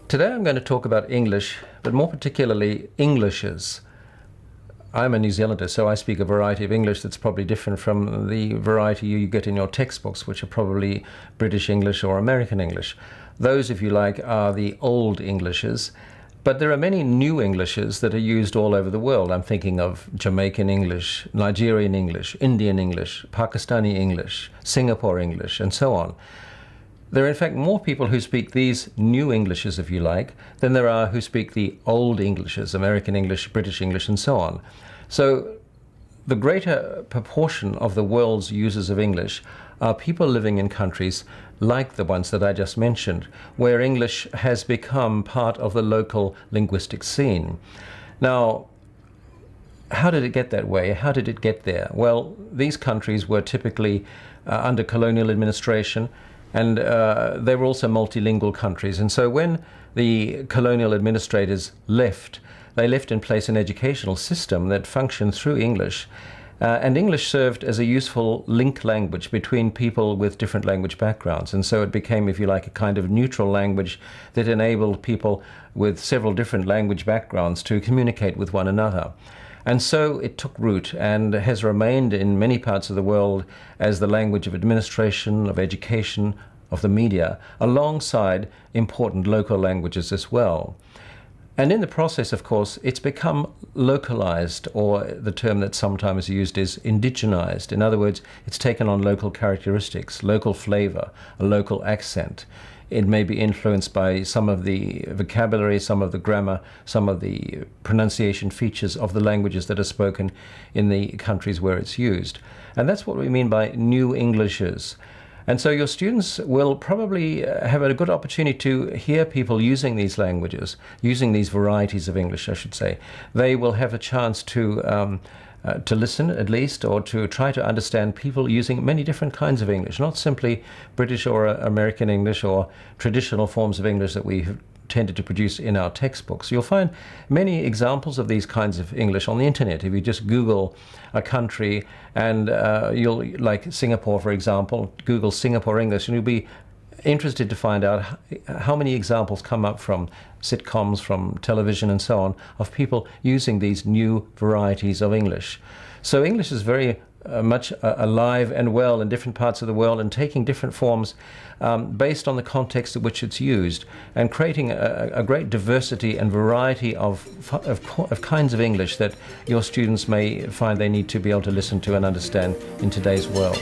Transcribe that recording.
Today I'm going to talk about English, but more particularly Englishes. I'm a New Zealander, so I speak a variety of English that's probably different from the variety you get in your textbooks, which are probably British English or American English. Those, if you like, are the old Englishes. But there are many new Englishes that are used all over the world. I'm thinking of Jamaican English, Nigerian English, Indian English, Pakistani English, Singapore English, and so on. There are in fact more people who speak these new Englishes, if you like, than there are who speak the old Englishes, American English, British English, and so on. So the greater proportion of the world's users of English are people living in countries like the ones that I just mentioned, where English has become part of the local linguistic scene. Now, how did it get that way? How did it get there? Well, these countries were typically under colonial administration, and they were also multilingual countries. And so when the colonial administrators left, they left in place an educational system that functioned through English. And English served as a useful link language between people with different language backgrounds. And so it became, if you like, a kind of neutral language that enabled people with several different language backgrounds to communicate with one another. And so it took root and has remained in many parts of the world as the language of administration, of education, of the media, alongside important local languages as well. And in the process, of course, it's become localized, or the term that's sometimes used is indigenized. In other words, it's taken on local characteristics, local flavor, a local accent. It may be influenced by some of the vocabulary, some of the grammar, some of the pronunciation features of the languages that are spoken in the countries where it's used. And that's what we mean by new Englishes. And so your students will probably have a good opportunity to hear people using these languages, using these varieties of English, I should say. They will have a chance to listen, at least, or to try to understand people using many different kinds of English, not simply British or American English or traditional forms of English that we have tended to produce in our textbooks. You'll find many examples of these kinds of English on the internet. If you just Google a country and you'll, like Singapore, for example, Google Singapore English, and you'll be interested to find out how many examples come up from sitcoms, from television and so on, of people using these new varieties of English. So English is very much alive and well in different parts of the world and taking different forms based on the context in which it's used, and creating a great diversity and variety of kinds of English that your students may find they need to be able to listen to and understand in today's world.